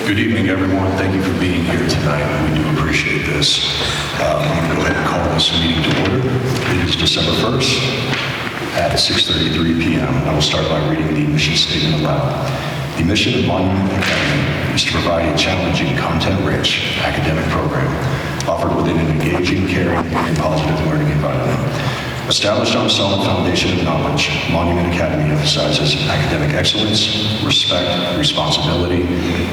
Good evening, everyone. Thank you for being here tonight. We do appreciate this. I'm going to go ahead and call this meeting to order. It is December 1st at 6:33 p.m. I will start by reading the mission statement aloud. The mission of Monument Academy is to provide a challenging, content-rich academic program offered within an engaging, caring, and positive learning environment. Established on a solid foundation of knowledge, Monument Academy emphasizes academic excellence, respect, responsibility,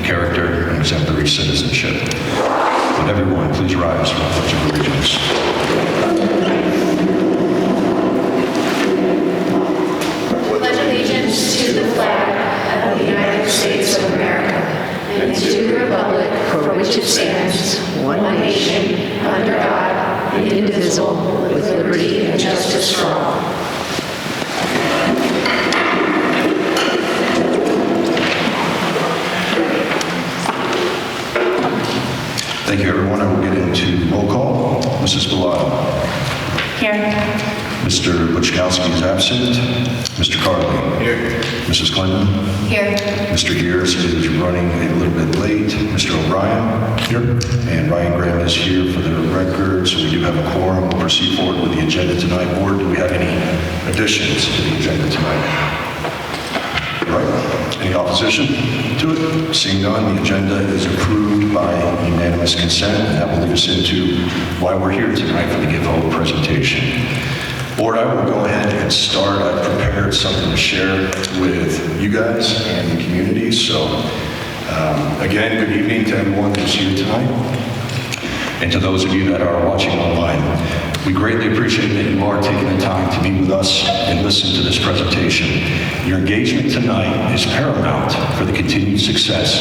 character, and exemplary citizenship. Would everyone please rise for the Pledge of Allegiance? Pledge allegiance to the flag of the United States of America and to the republic for which it stands, one nation, under God, indivisible, with liberty and justice for all. Thank you, everyone. I will get into roll call. Mrs. Bellata. Here. Mr. Buchkowski is absent. Mr. Carley. Here. Mrs. Clinton. Here. Mr. Gears is running a little bit late. Mr. O'Brien. Here. And Ryan Graham is here for the record, so we do have a quorum. We'll proceed forward with the agenda tonight. Board, do we have any additions to the agenda tonight? All right. Any opposition to it? Seeing none, the agenda is approved by unanimous consent, and that will lead us into why we're here tonight for the Give Hope presentation. Board, I will go ahead and start. I've prepared something to share with you guys and the community. So, again, good evening to everyone who's here tonight. And to those of you that are watching online, we greatly appreciate that you are taking the time to meet with us and listen to this presentation. Your engagement tonight is paramount for the continued success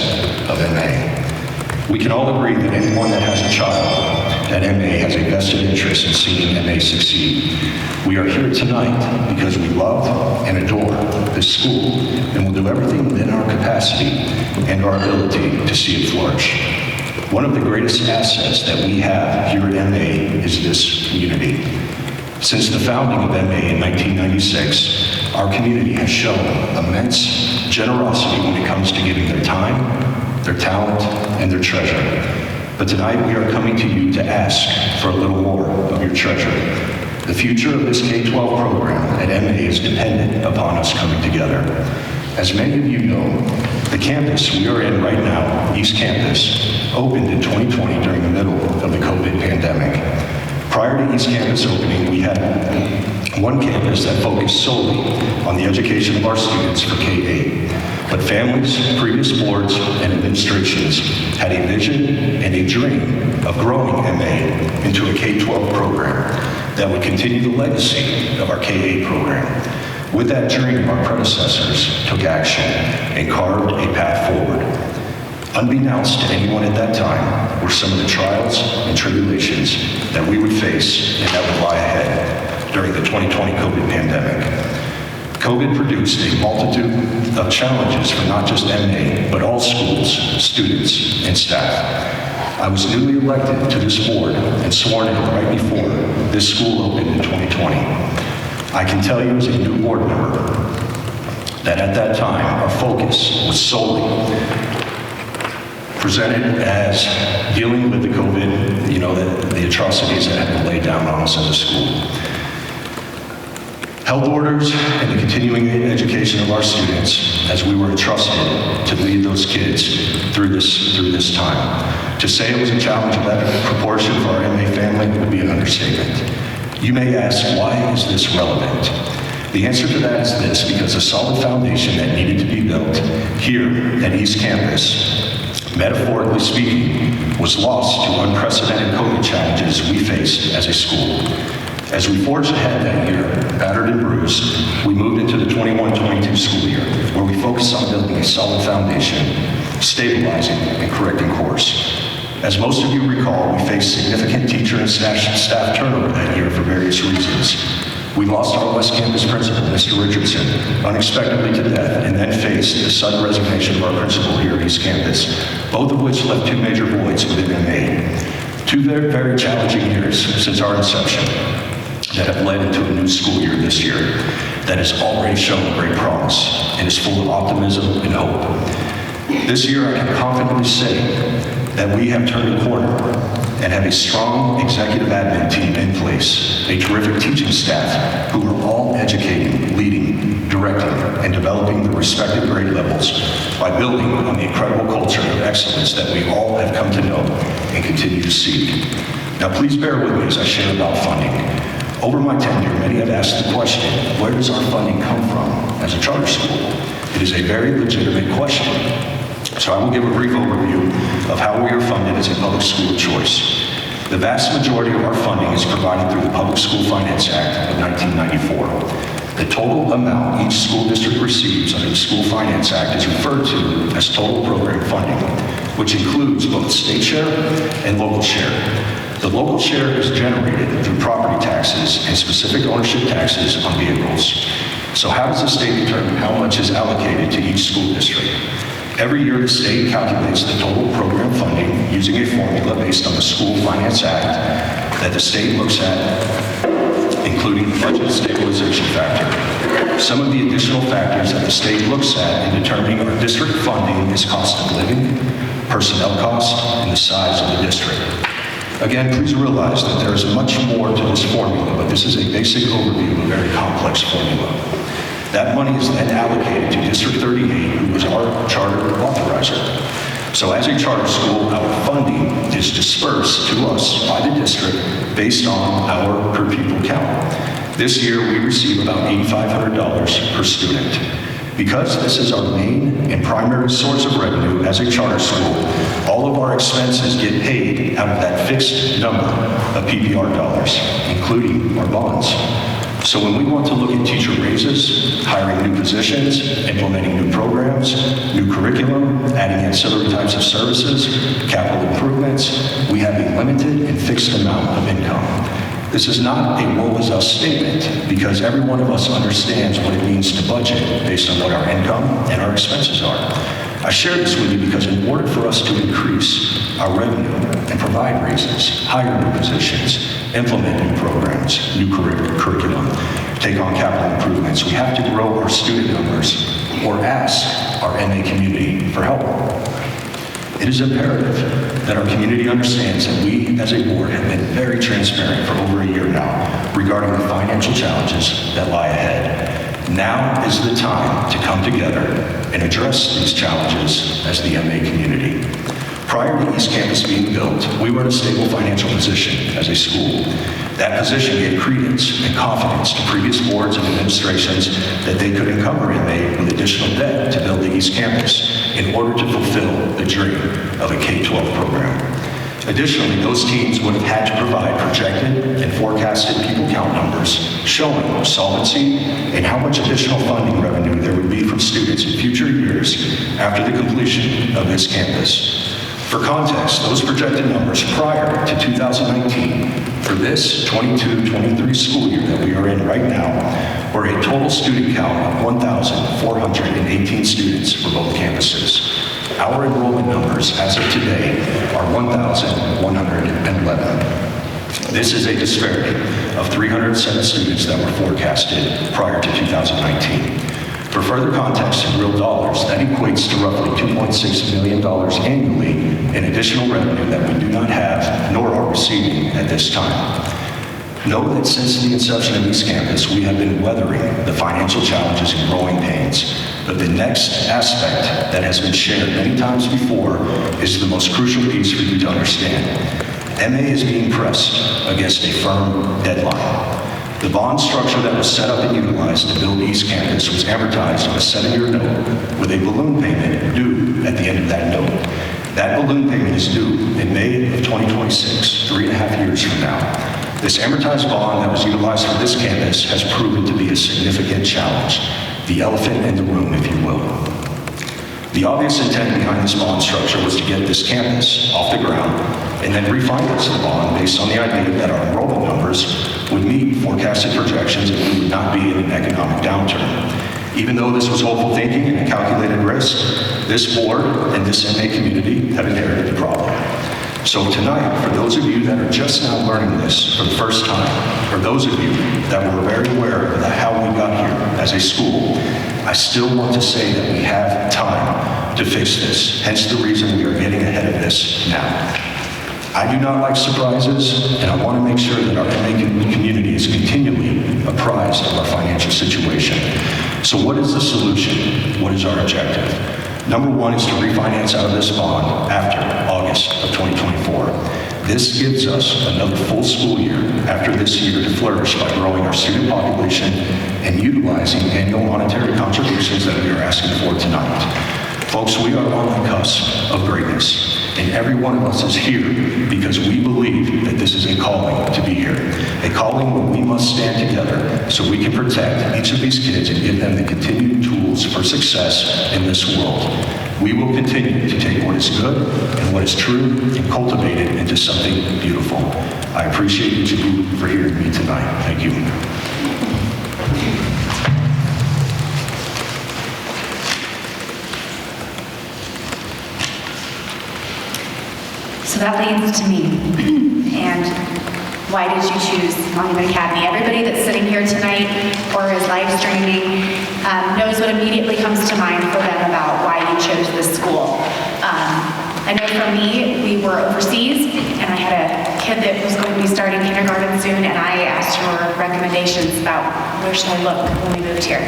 of MA. We can all agree that anyone that has a child at MA has a vested interest in seeing MA succeed. We are here tonight because we love and adore this school and will do everything within our capacity and our ability to see it flourish. One of the greatest assets that we have here at MA is this community. Since the founding of MA in 1996, our community has shown immense generosity when it comes to giving their time, their talent, and their treasure. But tonight we are coming to you to ask for a little more of your treasure. The future of this K-12 program at MA is dependent upon us coming together. As many of you know, the campus we are in right now, East Campus, opened in 2020 during the middle of the COVID pandemic. Prior to East Campus opening, we had one campus that focused solely on the education of our students for K-8. But families, previous boards, and administrations had a vision and a dream of growing MA into a K-12 program that would continue the legacy of our K-8 program. With that dream, our predecessors took action and carved a path forward. Unbeknownst to anyone at that time were some of the trials and tribulations that we would face and that would lie ahead during the 2020 COVID pandemic. COVID produced a multitude of challenges for not just MA, but all schools, students, and staff. I was newly elected to this board and sworn in right before this school opened in 2020. I can tell you as a new board member that at that time, our focus was solely presented as dealing with the COVID, the atrocities that had been laid down on us as a school. Health orders and the continuing education of our students as we were entrusted to lead those kids through this time. To say it was a challenge of that proportion for our MA family would be an understatement. You may ask, why is this relevant? The answer to that is this: because a solid foundation that needed to be built here at East Campus, metaphorically speaking, was lost to unprecedented COVID challenges we faced as a school. As we forged ahead that year, battered and bruised, we moved into the 21-22 school year, where we focused on building a solid foundation, stabilizing and correcting course. As most of you recall, we faced significant teacher and staff turnover that year for various reasons. We lost our West Campus principal, Mr. Richardson, unexpectedly to death, and then faced the sudden resignation of our principal here at East Campus, both of which left two major voids within MA. Two very, very challenging years since our inception that have led into a new school year this year that has already shown great promise and is full of optimism and hope. This year, I can confidently say that we have turned a corner and have a strong executive admin team in place, a terrific teaching staff who are all educating, leading, directing, and developing the respective grade levels by building on the incredible culture of excellence that we all have come to know and continue to seek. Now, please bear with me as I share about funding. Over my tenure, many have asked the question, where does our funding come from as a charter school? It is a very legitimate question. So I will give a brief overview of how we are funded as a public school of choice. The vast majority of our funding is provided through the Public School Finance Act of 1994. The total amount each school district receives under the School Finance Act is referred to as total program funding, which includes both state share and local share. The local share is generated through property taxes and specific ownership taxes on vehicles. So how does the state determine how much is allocated to each school district? Every year, the state calculates the total program funding using a formula based on the School Finance Act that the state looks at, including the budget stabilization factor. Some of the additional factors that the state looks at in determining our district funding is cost of living, personnel costs, and the size of the district. Again, please realize that there is much more to this formula, but this is a basic overview of a very complex formula. That money is then allocated to District 38, who is our charter authorizer. So as a charter school, our funding is dispersed to us by the district based on our per pupil count. This year, we receive about $8,500 per student. Because this is our main and primary source of revenue as a charter school, all of our expenses get paid out of that fixed number of PPR dollars, including our bonds. So when we want to look at teacher raises, hiring new positions, implementing new programs, new curriculum, adding ancillary types of services, capital improvements, we have a limited and fixed amount of income. This is not a woe is us statement because every one of us understands what it means to budget based on what our income and our expenses are. I share this with you because in order for us to increase our revenue and provide raises, hire new positions, implement new programs, new curriculum, take on capital improvements, we have to grow our student numbers or ask our MA community for help. It is imperative that our community understands that we as a board have been very transparent for over a year now regarding the financial challenges that lie ahead. Now is the time to come together and address these challenges as the MA community. Prior to East Campus being built, we were in a stable financial position as a school. That position gave credence and confidence to previous boards and administrations that they could encumber MA with additional debt to build the East Campus in order to fulfill the dream of a K-12 program. Additionally, those teams would have had to provide projected and forecasted pupil count numbers showing solvency and how much additional funding revenue there would be from students in future years after the completion of this campus. For context, those projected numbers prior to 2019 for this 22-23 school year that we are in right now were a total student count of 1,418 students for both campuses. Our enrollment numbers as of today are 1,111. This is a disparity of 307 students that were forecasted prior to 2019. For further context in real dollars, that equates to roughly $2.6 million annually in additional revenue that we do not have nor are receiving at this time. Know that since the inception of East Campus, we have been weathering the financial challenges and growing pains. But the next aspect that has been shared many times before is the most crucial piece for you to understand. MA is being pressed against a firm deadline. The bond structure that was set up and utilized to build East Campus was amortized on a 7-year note with a balloon payment due at the end of that note. That balloon payment is due in May of 2026, 3.5 years from now. This amortized bond that was utilized for this campus has proven to be a significant challenge, the elephant in the room, if you will. The obvious intent behind this bond structure was to get this campus off the ground and then refinance the bond based on the idea that our enrollment numbers would meet forecasted projections and we would not be in an economic downturn. Even though this was hopeful thinking and a calculated risk, this board and this MA community have inherited the problem. So tonight, for those of you that are just now learning this for the first time, or those of you that were very aware of how we got here as a school, I still want to say that we have time. to fix this, hence the reason we are getting ahead of this now. I do not like surprises, and I want to make sure that our MA community is continually apprised of our financial situation. So what is the solution? What is our objective? Number one is to refinance out of this bond after August of 2024. This gives us another full school year after this year to flourish by growing our student population and utilizing annual monetary contributions that we are asking for tonight. Folks, we are on the cusp of greatness, and every one of us is here because we believe that this is a calling to be here. A calling where we must stand together so we can protect each of these kids and give them the continued tools for success in this world. We will continue to take what is good and what is true and cultivate it into something beautiful. I appreciate each of you for hearing me tonight. Thank you. So that leads to me. And why did you choose Monument Academy? Everybody that's sitting here tonight or is live streaming knows what immediately comes to mind for them about why you chose this school. I know for me, we were overseas, and I had a kid that was going to be starting kindergarten soon, and I asked for recommendations about where should I look when we moved here.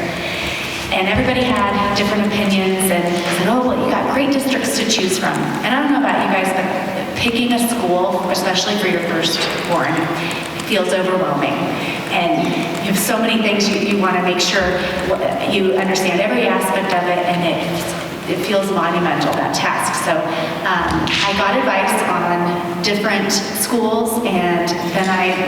And everybody had different opinions and said, oh, well, you got great districts to choose from. And I don't know about you guys, but picking a school, especially for your firstborn, feels overwhelming. And you have so many things you want to make sure you understand every aspect of it, and it feels monumental, that task. So I got advice on different schools, and then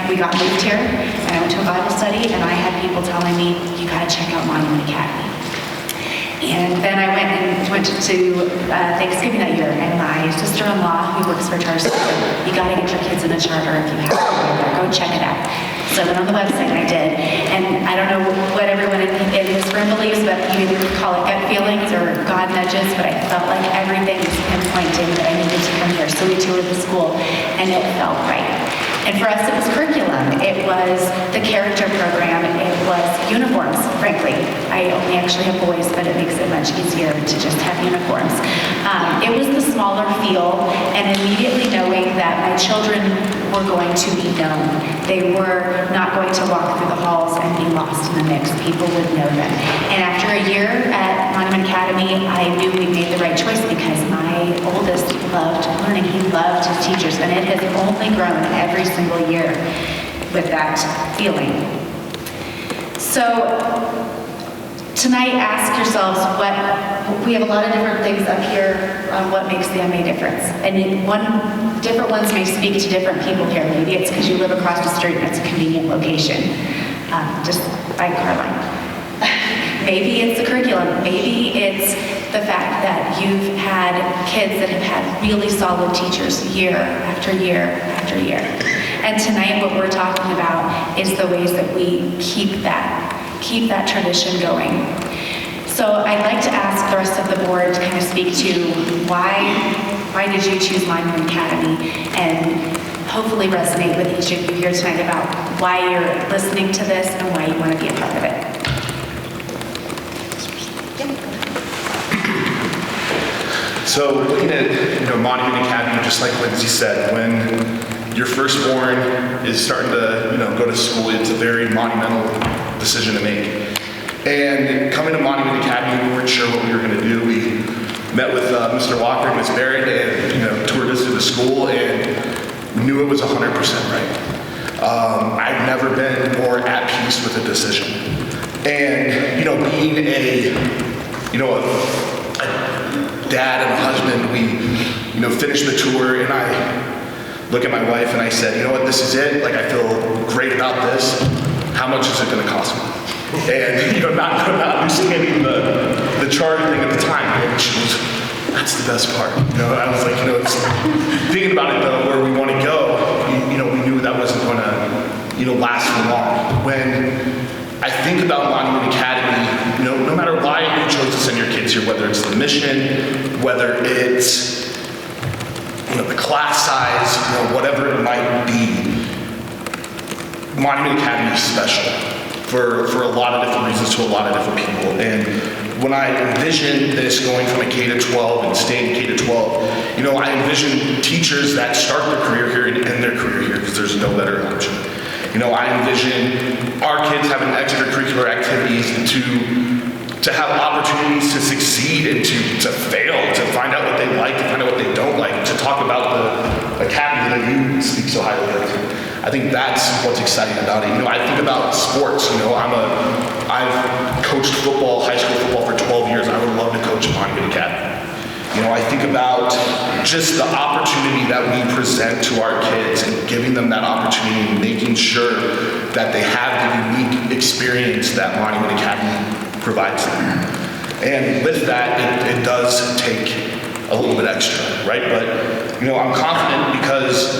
we got moved here, and I went to a Bible study, and I had people telling me, you got to check out Monument Academy. And then I went to Thanksgiving that year, and my sister-in-law, who works for charter school, said, you got to get your kids in a charter if you have to. Go check it out. So I went on the website and I did. And I don't know what everyone in this room believes, but you either call it gut feelings or God nudges, but I felt like everything was pinpointing that I needed to come here. So we toured the school, and it felt right. And for us, it was curriculum. It was the character program. It was uniforms, frankly. I only actually have boys, but it makes it much easier to just have uniforms. It was the smaller feel, and immediately knowing that my children were going to be known. They were not going to walk through the halls and be lost in the mix. People would know them. And after a year at Monument Academy, I knew we made the right choice because my oldest loved learning. He loved his teachers, and it has only grown every single year with that feeling. So tonight, ask yourselves we have a lot of different things up here on what makes the MA difference. And different ones may speak to different people here. Maybe it's because you live across the street and it's a convenient location, just by car line. Maybe it's the curriculum. Maybe it's the fact that you've had kids that have had really solid teachers year after year after year. And tonight what we're talking about is the ways that we keep that tradition going. So I'd like to ask the rest of the board to kind of speak to why did you choose Monument Academy, and hopefully resonate with each of you here tonight about why you're listening to this and why you want to be a part of it. So looking at Monument Academy, just like Lindsay said, when your firstborn is starting to go to school, it's a very monumental decision to make. And coming to Monument Academy, we weren't sure what we were going to do. We met with Mr. Walker and Ms. Barrett, and toured us through the school, and knew it was 100% right. I've never been more at peace with a decision. And being a dad and a husband, we finished the tour, and I look at my wife and I said, you know what, this is it. Like, I feel great about this. How much is it going to cost me? And not understanding the charter thing at the time, and she was, that's the best part. I was like, it's, thinking about it though, where we want to go, we knew that wasn't going to last for long. When I think about Monument Academy, no matter why you chose to send your kids here, whether it's the mission, whether it's the class size, whatever it might be, Monument Academy is special for a lot of different reasons to a lot of different people. And when I envision this going from a K to 12 and staying K to 12, you know, I envision teachers that start their career here and end their career here because there's no better option. You know, I envision our kids having extracurricular activities to have opportunities to succeed and to fail, to find out what they like, to find out what they don't like, to talk about the academy that you speak so highly of. I think that's what's exciting about it. You know, I think about sports. You know, I've coached football, high school football for 12 years. I would love to coach a Monument Academy. You know, I think about just the opportunity that we present to our kids and giving them that opportunity and making sure that they have the unique experience that Monument Academy provides them. And with that, it does take a little bit extra, right? But, you know, I'm confident because,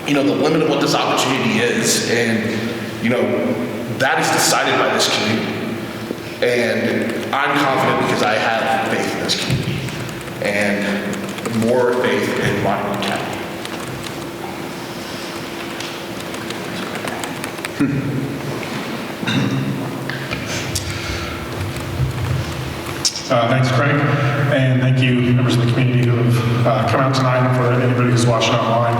you know, the limit of what this opportunity is, and, you know, that is decided by this community. And I'm confident because I have faith in this community and more faith in Monument Academy. Thanks, Craig, and thank you, members of the community who have come out tonight, and for anybody who's watching online.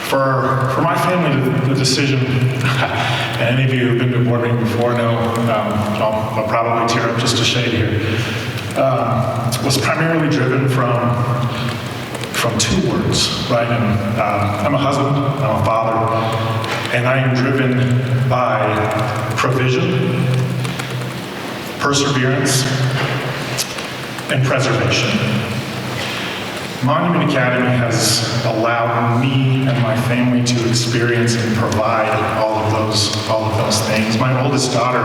For my family, the decision, and any of you who've been to a board meeting before know, I'll probably tear up just a shade here, was primarily driven from two words, right? And I'm a husband, I'm a father, and I am driven by provision, perseverance, and preservation. Monument Academy has allowed me and my family to experience and provide all of those things. My oldest daughter,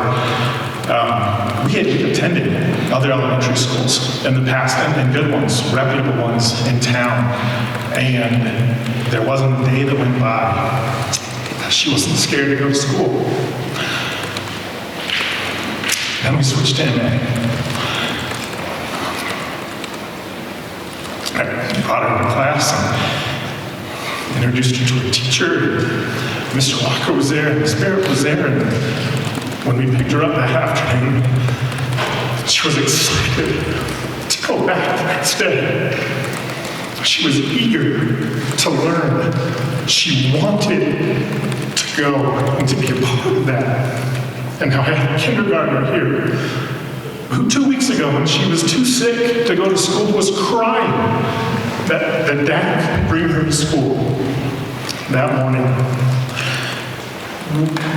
we had attended other elementary schools in the past, and good ones, reputable ones in town, and there wasn't a day that went by that she wasn't scared to go to school. Then we switched to MA. I brought her into class and introduced her to a teacher. Mr. Walker was there, and Miss Barrett was there, and when we picked her up that afternoon, she was excited to go back the next day. She was eager to learn. She wanted to go and to be a part of that. And now I have a kindergartner here who 2 weeks ago, when she was too sick to go to school, was crying that dad could bring her to school. That morning,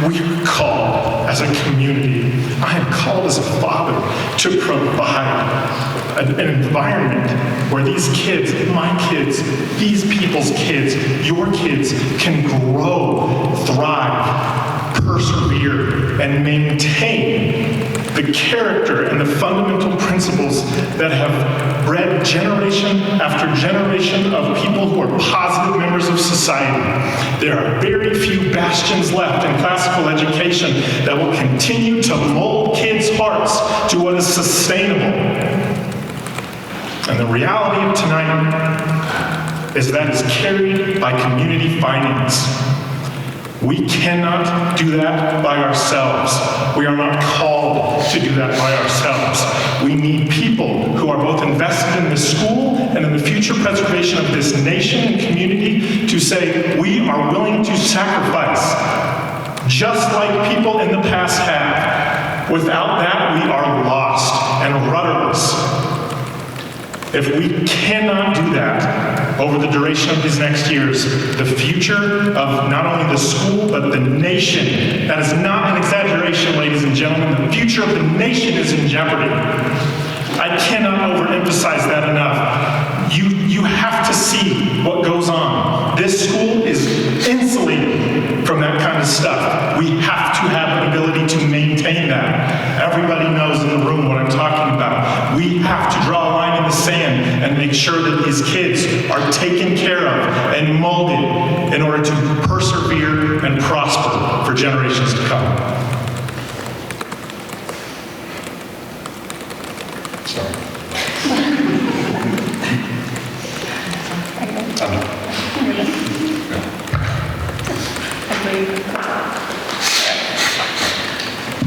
we are called as a community, I am called as a father to provide an environment where these kids, my kids, these people's kids, your kids can grow, thrive, persevere, and maintain the character and the fundamental principles that have bred generation after generation of people who are positive members of society. There are very few bastions left in classical education that will continue to mold kids' hearts to what is sustainable. And the reality of tonight is that is carried by community finance. We cannot do that by ourselves. We are not called to do that by ourselves. We need people who are both invested in the school and in the future preservation of this nation and community to say, we are willing to sacrifice, just like people in the past have. Without that, we are lost and rudderless. If we cannot do that over the duration of these next years, the future of not only the school, but the nation, that is not an exaggeration, ladies and gentlemen, the future of the nation is in jeopardy. I cannot overemphasize that enough. You have to see what goes on. This school is insulated from that kind of stuff. We have to have an ability to maintain that. Everybody knows in the room what I'm talking about. We have to draw a line in the sand and make sure that these kids are taken care of and molded in order to persevere and prosper for generations to come.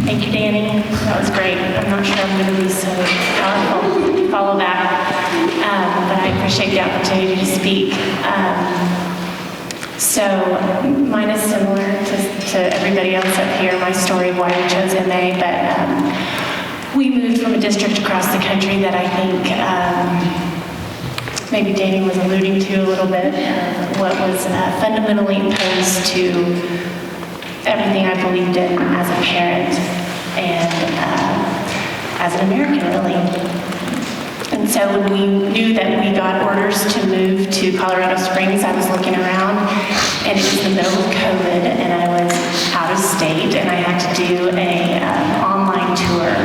Thank you. you, Danny. That was great. I'm not sure I'm going to be so powerful to follow that, but I appreciate the opportunity to speak. So mine is similar to everybody else up here, my story of why we chose MA, but we moved from a district across the country that I think maybe Danny was alluding to a little bit, what was fundamentally opposed to everything I believed in as a parent and as an American, really. And so when we knew that we got orders to move to Colorado Springs, I was looking around, and it was the middle of COVID, and I was out of state, and I had to do an online tour.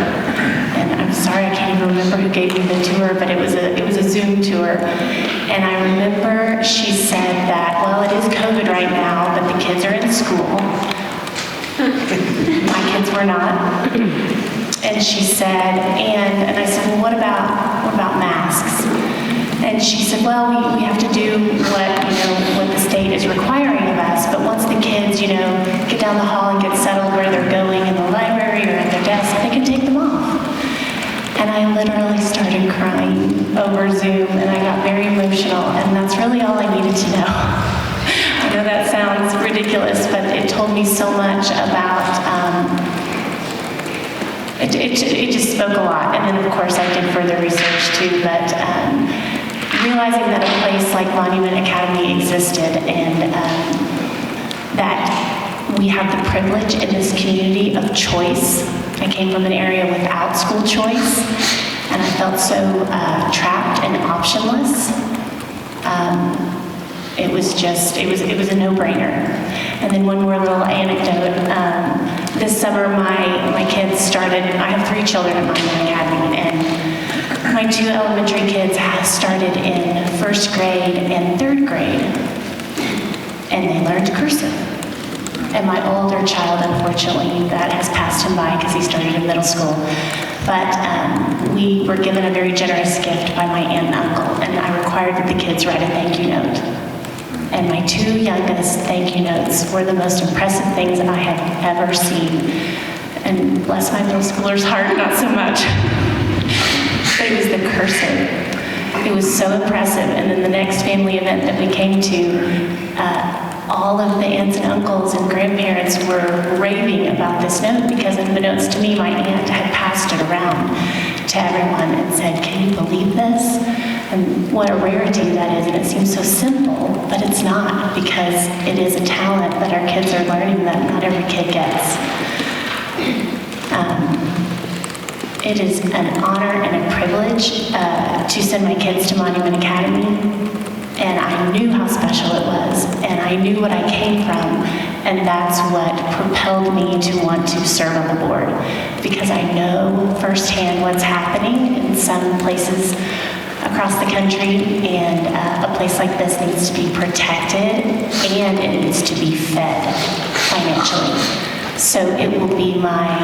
And I'm sorry, I can't even remember who gave me the tour, but it was a Zoom tour. And I remember she said that, well, it is COVID right now, but the kids are in school. My kids were not. And she said, and I said, well, what about masks? And she said, well, we have to do what the state is requiring of us, but once the kids, get down the hall and get settled where they're going in the library or at their desk, they can take them off. And I literally started crying over Zoom, and I got very emotional, and that's really all I needed to know. I know that sounds ridiculous, but it told me so much about it just spoke a lot. And then, of course, I did further research, too. But realizing that a place like Monument Academy existed and that we have the privilege in this community of choice. I came from an area without school choice, and I felt so trapped and optionless. It was a no-brainer. And then one more little anecdote. This summer, my kids started, I have 3 children at Monument Academy, and my 2 elementary kids have started in 1st grade and 3rd grade, and they learned cursive. And my older child, unfortunately, that has passed him by because he started in middle school. But we were given a very generous gift by my aunt and uncle, and I required that the kids write a thank you note. And my 2 youngest thank you notes were the most impressive things I have ever seen. And bless my middle schooler's heart, not so much. But it was the cursive. It was so impressive. And then the next family event that we came to, all of the aunts and uncles and grandparents were raving about this note because unbeknownst to me, my aunt had passed it around to everyone and said, can you believe this? And what a rarity that is, and it seems so simple, but it's not, because it is a talent that our kids are learning that not every kid gets. It is an honor and a privilege to send my kids to Monument Academy, and I knew how special it was, and I knew what I came from, and that's what propelled me to want to serve on the board, because I know firsthand what's happening in some places across the country, and a place like this needs to be protected and it needs to be fed financially. So it will be my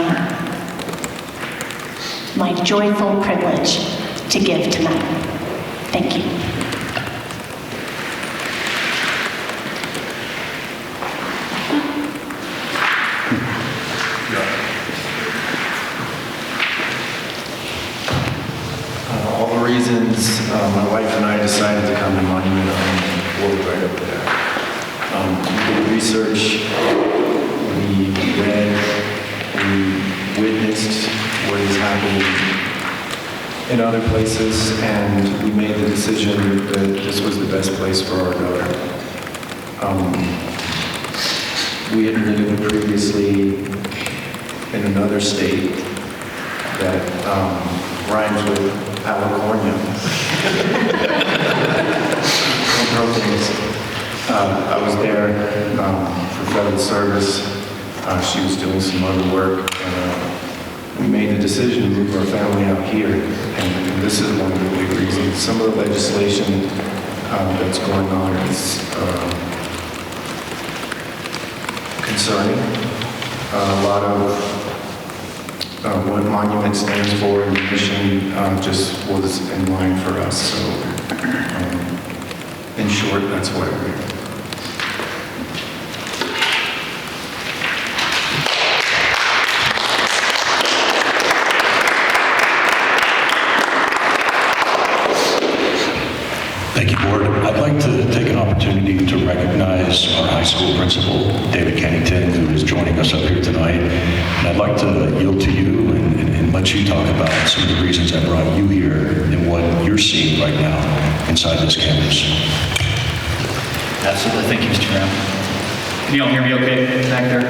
joyful privilege to give tonight. Thank you. All the reasons my wife and I decided to come to Monument were right up there. We did research, we read, we witnessed what is happening in other places, and we made the decision that this was the best place for our daughter. We had lived previously in another state that rhymes with California. I was there for federal service. She was doing some other work, and we made the decision to move our family out here. And this is one of the big reasons. Some of the legislation that's going on is concerning. A lot of what Monument stands for and the mission just was in line for us. So, in short, that's why we're here. Principal, David Kennington, who is joining us up here tonight. And I'd like to yield to you and let you talk about some of the reasons that brought you here and what you're seeing right now inside this campus. Absolutely. Thank you, Mr. Brown. Can you all hear me okay back there?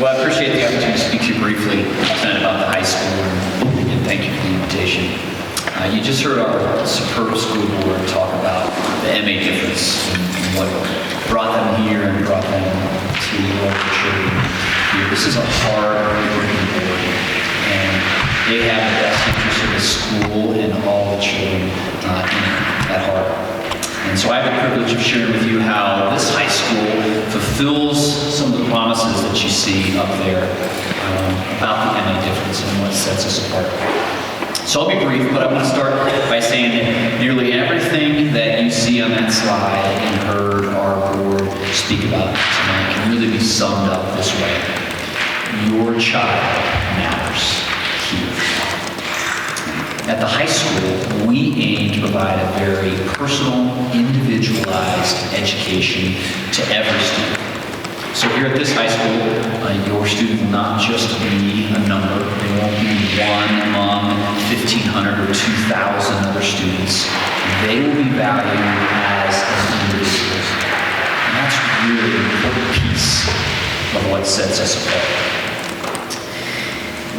Well, I appreciate the opportunity to speak to you briefly tonight about the high school, and thank you for the invitation. You just heard our superb school board talk about the MA difference and what brought them here and brought them to our children here. This is a hard-working board, and they have the best interest of the school and all the children at heart. And so I have the privilege of sharing with you how this high school fulfills some of the promises that you see up there about the MA difference and what sets us apart. So I'll be brief, but I want to start by saying that nearly everything that you see on that slide and heard our board speak about tonight can really be summed up this way. Your child matters here. At the high school, we aim to provide a very personal, individualized education to every student. So here at this high school, your student will not just be a number. They won't be one among 1,500 or 2,000 other students. They will be valued as an individual. And that's really an important piece of what sets us apart.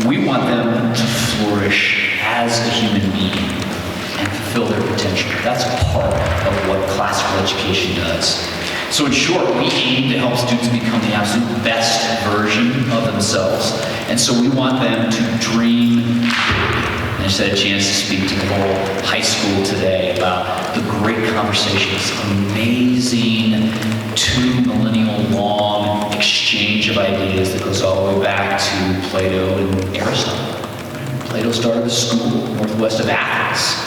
We want them to flourish as a human being and fulfill their potential. That's part of what classical education does. So in short, we aim to help students become the absolute best version of themselves. And so we want them to dream big. And I just had a chance to speak to the whole high school today about the great conversations, amazing 2 millennial long exchange of ideas that goes all the way back to Plato and Aristotle. Plato started a school northwest of Athens.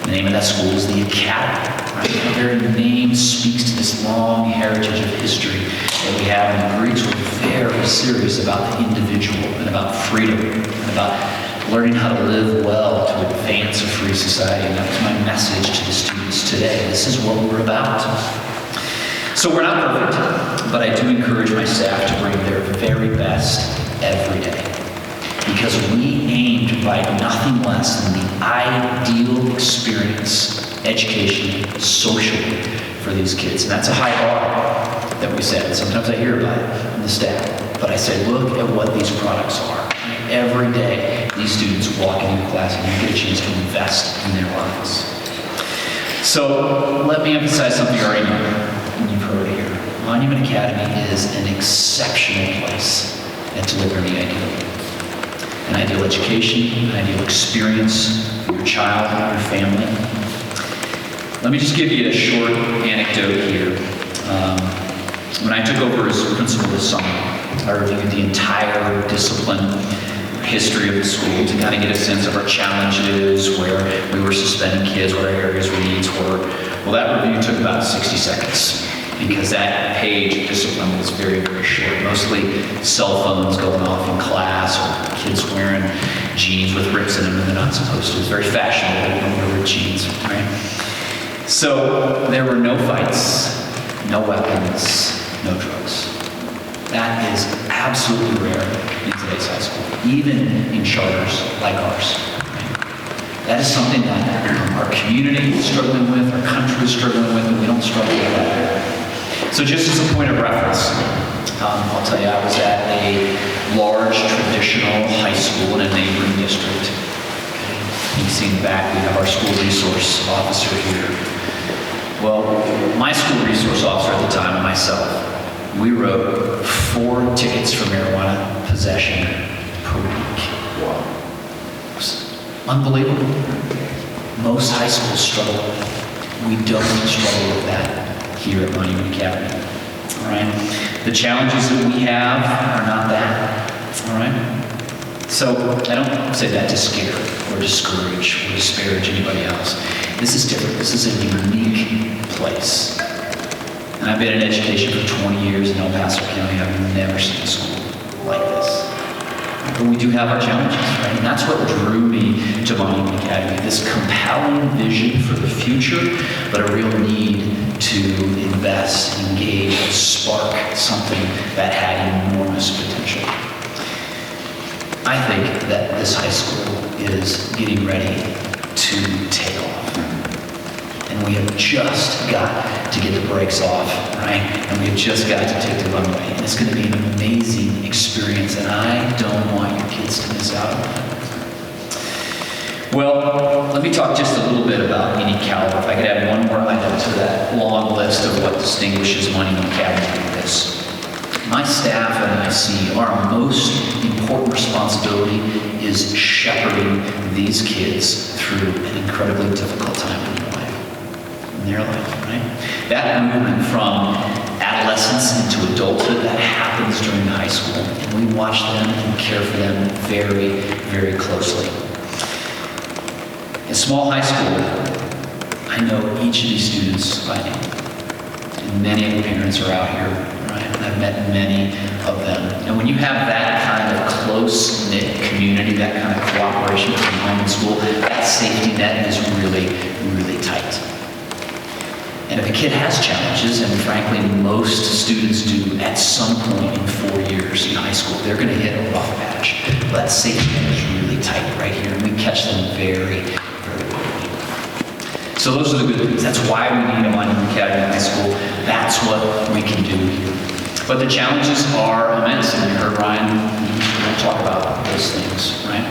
The name of that school is the Academy. Right? The very name speaks to this long heritage of history that we have. And the Greeks were very serious about the individual and about freedom and about learning how to live well to advance a free society. And that was my message to the students today. This is what we're about. So we're not perfect, but I do encourage my staff to bring their very best every day. Because we aim to provide nothing less than the ideal experience, education, socially, for these kids. And that's a high bar that we set. And sometimes I hear about it from the staff. But I say, look at what these products are. Every day, these students walk into class and you get a chance to invest in their lives. So let me emphasize something you already know, and you've heard here. Monument Academy is an exceptional place at delivering the ideal. An ideal education, an ideal experience for your child and your family. Let me just give you a short anecdote here. When I took over as principal this summer, I reviewed the entire discipline history of the school to kind of get a sense of our challenges, where we were suspending kids, what our areas where needs were. Well, that review took about 60 seconds. Because that page of discipline was very, very short. Mostly cell phones going off in class, or kids wearing jeans with rips in them and they're not supposed to. It was very fashionable, they don't wear ripped jeans, right? So there were no fights, no weapons, no drugs. That is absolutely rare in today's high school, even in charters like ours. That is something that our community is struggling with, our country is struggling with, and we don't struggle with that. So just as a point of reference, I'll tell you, I was at a large traditional high school in a neighboring district. You can see in the back, we have our school resource officer here. Well, my school resource officer at the time, and myself, we wrote 4 tickets for marijuana possession per week. Wow. It was unbelievable. Most high schools struggle. We don't struggle with that here at Monument Academy. All right? The challenges that we have are not that. All right? So I don't say that to scare or discourage or disparage anybody else. This is different. This is a unique place. And I've been in education for 20 years in El Paso County. I've never seen a school like this. but we do have our challenges, right? And that's what drew me to Monument Academy, this compelling vision for the future, but a real need to invest, engage, spark something that had enormous potential. I think that this high school is getting ready to take off. And we have just got to get the brakes off, right? And we have just got to take the runway. And it's going to be an amazing experience, and I don't want your kids to miss out on it. Well, let me talk just a little bit about Any Caliber. If I could add one more item to that long list of what distinguishes Monument Academy from this. My staff and I see our most important responsibility is shepherding these kids through an incredibly difficult time in their life, right? That movement from adolescence into adulthood, that happens during high school, and we watch them and care for them very, very closely. In small high school, I know each of these students by name, and many of the parents are out here, right? And I've met many of them. And when you have that kind of close-knit community, that kind of cooperation between home and school, that safety net is really, really tight. And if a kid has challenges, and frankly most students do at some point in 4 years in high school, they're going to hit a rough patch. But that safety net is really tight right here, and we catch them very, very quickly. So those are the good things. That's why we need a Monument Academy in high school. That's what we can do here. But the challenges are immense, and you heard Ryan talk about those things, right?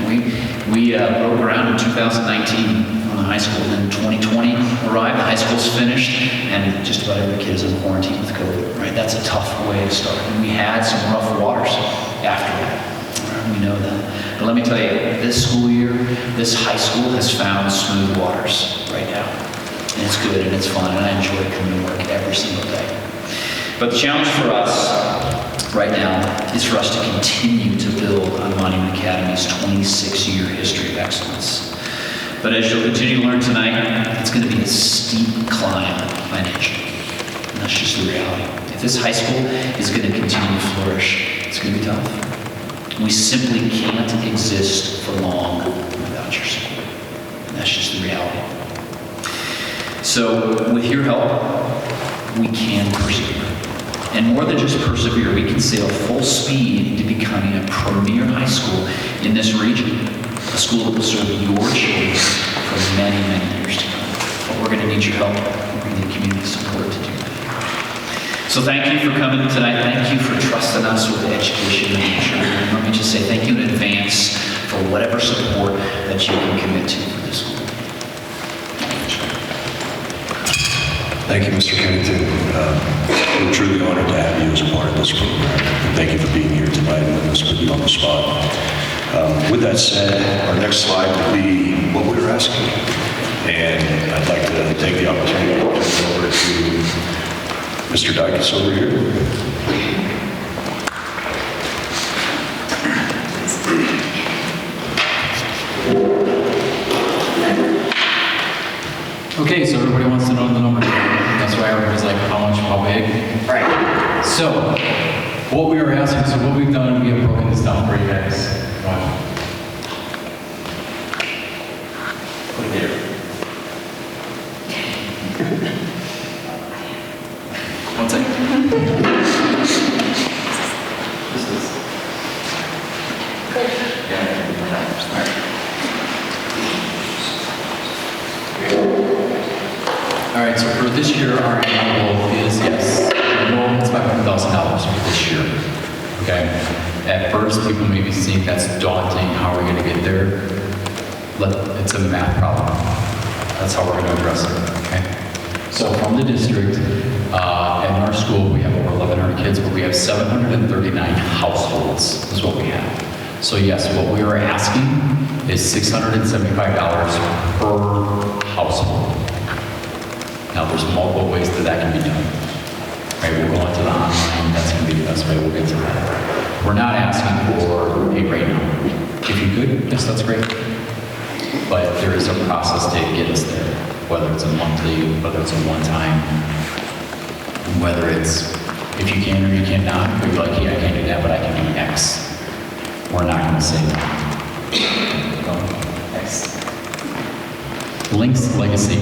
We broke ground in 2019. High school, and then 2020 arrived, the high school's finished, and just about every kid is in quarantine with COVID, right? That's a tough way to start. And we had some rough waters after that. We know that. But let me tell you, this school year, this high school has found smooth waters right now. And it's good and it's fun, and I enjoy coming to work every single day. But the challenge for us right now is for us to continue to build on Monument Academy's 26-year history of excellence. But as you'll continue to learn tonight, it's going to be a steep climb financially. And that's just the reality. If this high school is going to continue to flourish, it's going to be tough. We simply can't exist for long without your support. And that's just the reality. So with your help, we can persevere. And more than just persevere, we can sail full speed into becoming a premier high school in this region. A school that will serve your children for many, many years to come. But we're going to need your help. We're going to need community support to do that. So thank you for coming tonight. Thank you for trusting us with education and insurance. And let me just say thank you in advance for whatever support that you can commit to for this school. Thank you, Mr. Kennington. We're truly honored to have you as a part of this program. And thank you for being here tonight and letting us put you on the spot. With that said, our next slide will be what we were asking. And I'd like to take the opportunity to turn it over to Mr. Dykes over here. Okay, so everybody wants to know the number. That's why everybody's like, how much, how big? Right. So, what we are asking, so what we've done, we have broken this down for you guys. Wow. Put it there. One second. This is. Yeah. All right, so for this year, our annual goal is, yes, it's $500,000 for this year. Okay? At first, people may be seeing that's daunting. How are we going to get there? It's a math problem. That's how we're going to address it. Okay? So from the district, in our school, we have over 1,100 kids, but we have 739 households is what we have. So yes, what we are asking is $675 per household. Now, there's multiple ways that can be done. Right, we'll go into the online, that's going to be the best way, we'll get to that. We're not asking for a rate number. If you could, yes, that's great. But there is a process to get us there, whether it's a monthly, whether it's a one-time, whether it's, if you can or you cannot, you're like, yeah, I can't do that, but I can do X. we're not going to say no. Next. Link's legacy.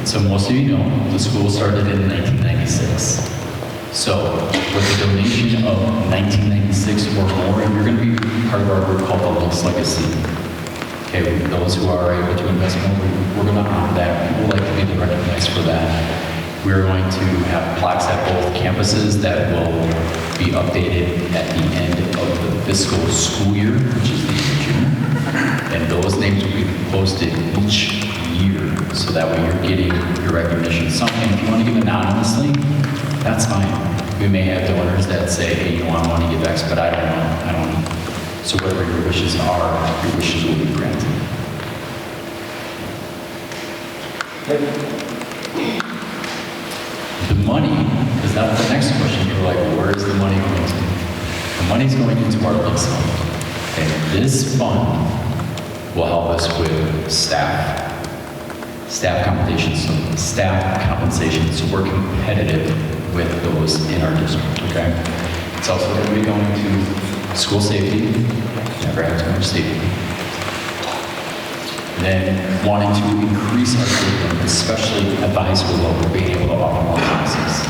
So most of you know, the school started in 1996. So with a donation of 1996 or more, you're going to be part of our group called the Link's Legacy. Okay, those who are able to invest more, we're going to honor that. People like to be recognized for that. We're going to have plaques at both campuses that will be updated at the end of the fiscal school year, which is the end of June. And those names will be posted each year, so that way you're getting your recognition. Something, if you want to give anonymously, that's fine. We may have donors that say, hey, you want to give X, but I don't know. So whatever your wishes are, your wishes will be granted. The money, because that's the next question. You're like, where is the money going to? The money's going into our Links Fund. And this fund will help us with staff compensation, so we're competitive with those in our district, okay? It's also going to be going to school safety, never have too much safety. Then wanting to increase our curriculum, especially at the high school level, being able to offer more classes.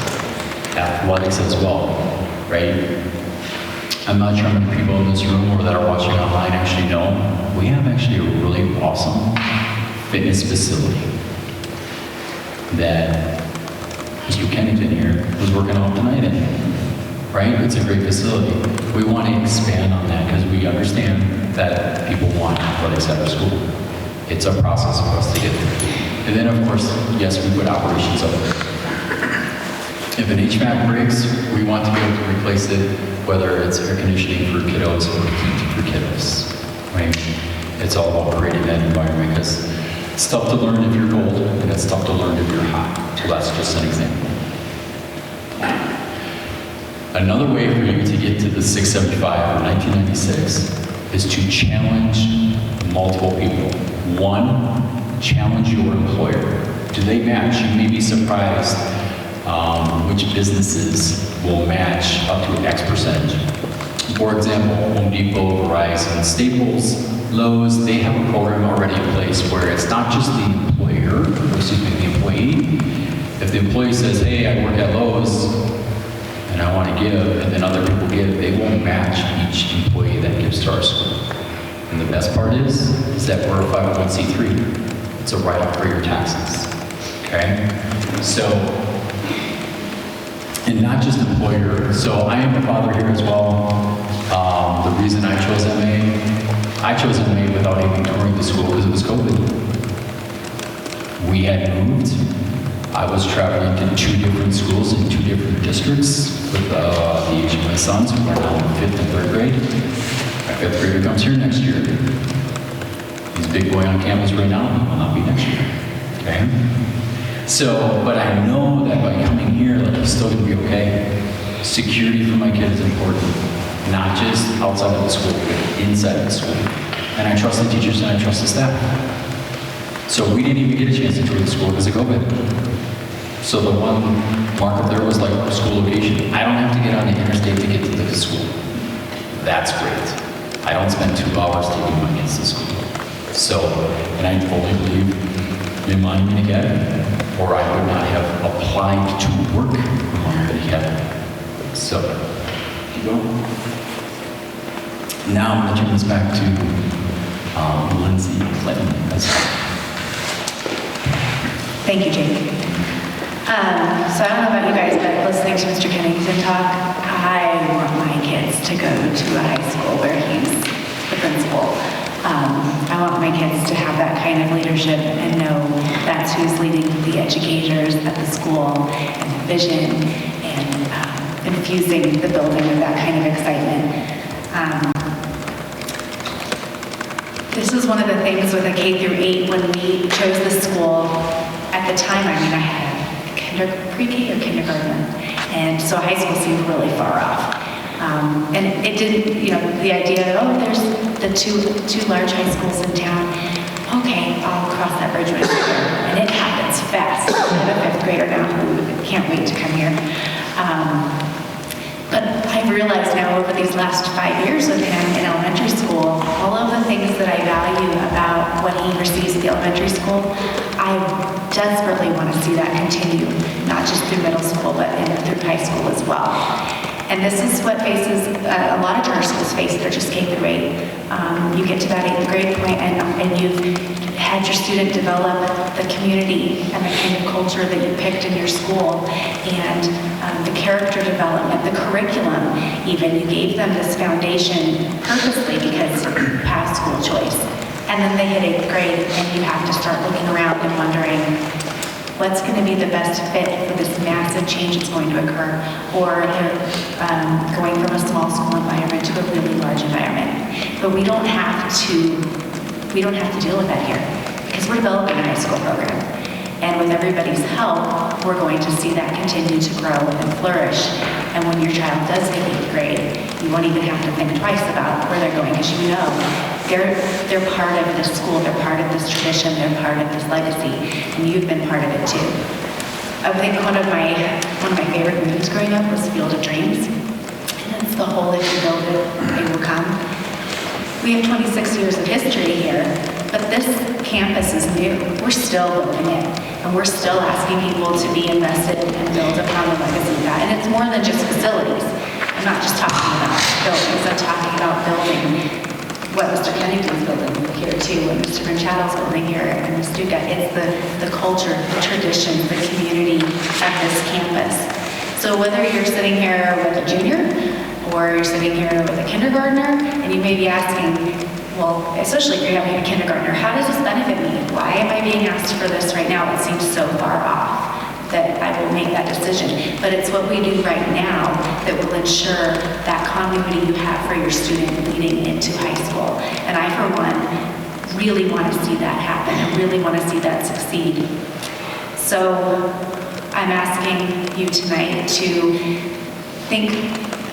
Athletics as well, right? I'm not sure how many people in this room or that are watching online actually know, we have actually a really awesome fitness facility that Mr. Kennington here was working on tonight in, right? It's a great facility. We want to expand on that because we understand that people want athletics at our school. It's a process for us to get there. And then, of course, yes, we put operations up there. If an HVAC breaks, we want to be able to replace it, whether it's air conditioning for kiddos or heat for kiddos, right? It's all about creating that environment because it's tough to learn if you're cold, and it's tough to learn if you're hot. So that's just an example. Another way for you to get to the 675 or 1996 is to challenge multiple people. One, challenge your employer. Do they match? You may be surprised which businesses will match up to X percentage. For example, Home Depot, Verizon, Staples, Lowe's, they have a program already in place where it's not just the employer, or excuse me, the employee. If the employee says, hey, I work at Lowe's and I want to give, and then other people give, they won't match each employee that gives to our school. And the best part is that we're a 501c3. It's a write-off for your taxes, okay? So, and not just employer. So I am a father here as well. The reason I chose MA without even touring the school because it was COVID. We had moved. I was traveling to 2 different schools in 2 different districts with the age of my sons who are now in 5th and 3rd grade. My 5th grader comes here next year. He's a big boy on campus right now. He will not be next year. Okay? So, but I know that by coming here, like, he's still gonna be okay. Security for my kid is important, not just outside of the school, but inside of the school. And I trust the teachers and I trust the staff. So we didn't even get a chance to tour the school because of COVID. So the one mark up there was like school location. I don't have to get on the interstate to get to the school. That's great. I don't spend 2 hours taking my kids to school. So, and I fully believe in Monument Academy, or I would not have applied to work in Monument Academy. So, keep going. Now I'm going to turn this back to Lindsay Clinton. Thank you, Jake. So I don't know about you guys, but listening to Mr. Kennington talk, I want my kids to go to a high school where he's the principal. I want my kids to have that kind of leadership and know that's who's leading the educators at the school and the vision and infusing the building with that kind of excitement. This was one of the things with a K through 8 when we chose the school. At the time, I mean, I had pre-K or kindergarten, and so high school seemed really far off. And it didn't, you know, the idea of, oh, there's the two large high schools in town. Okay, I'll cross that bridge when I get there. And it happens fast. I have a 5th grader now who can't wait to come here. But I I've realized now over these last 5 years with him in elementary school, all of the things that I value about what he receives at the elementary school, I desperately want to see that continue, not just through middle school, but through high school as well. And this is what faces, a lot of charter schools face, they're just K through 8. You get to that 8th grade point and you've had your student develop the community and the kind of culture that you picked in your school and the character development, the curriculum even. You gave them this foundation purposely because past school choice. And then they hit 8th grade and you have to start looking around and wondering, what's going to be the best fit for this massive change that's going to occur, or they're going from a small school environment to a really large environment. But we don't have to deal with that here because we're developing a high school program. And with everybody's help, we're going to see that continue to grow and flourish. And when your child does hit 8th grade, you won't even have to think twice about where they're going because you know they're part of this school, they're part of this tradition, they're part of this legacy, and you've been part of it too. I think one of my favorite movies growing up was Field of Dreams. And it's the whole, if you build it, it will come. We have 26 years of history here, but this campus is new. We're still building it, and we're still asking people to be invested and build upon the legacy of that. And it's more than just facilities. I'm not just talking about buildings, I'm talking about building what Mr. Kennington's building here too, what Mr. Manchato's building here in the Stuka. It's the culture, the tradition, the community of this campus. So whether you're sitting here with a junior or you're sitting here with a kindergartner, and you may be asking, well, especially if you're having a kindergartner, how does this benefit me? Why am I being asked for this right now? It seems so far off that I will make that decision. But it's what we do right now that will ensure that continuity you have for your student leading into high school. And I, for one, really want to see that happen. I really want to see that succeed. So I'm asking you tonight to think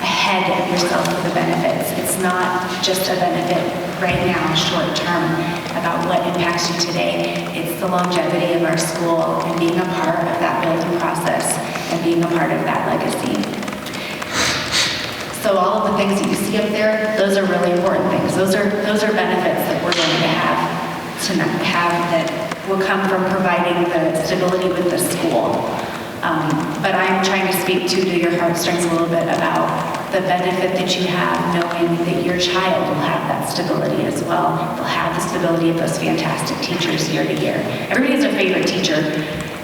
ahead of yourself with the benefits. It's not just a benefit right now, short term, about what impacts you today. It's the longevity of our school and being a part of that building process and being a part of that legacy. So all of the things that you see up there, those are really important things. Those are benefits that we're going to have that will come from providing the stability with the school. But I'm trying to speak to your heartstrings a little bit about the benefit that you have knowing that your child will have that stability as well. They'll have the stability of those fantastic teachers year to year. Everybody has their favorite teacher,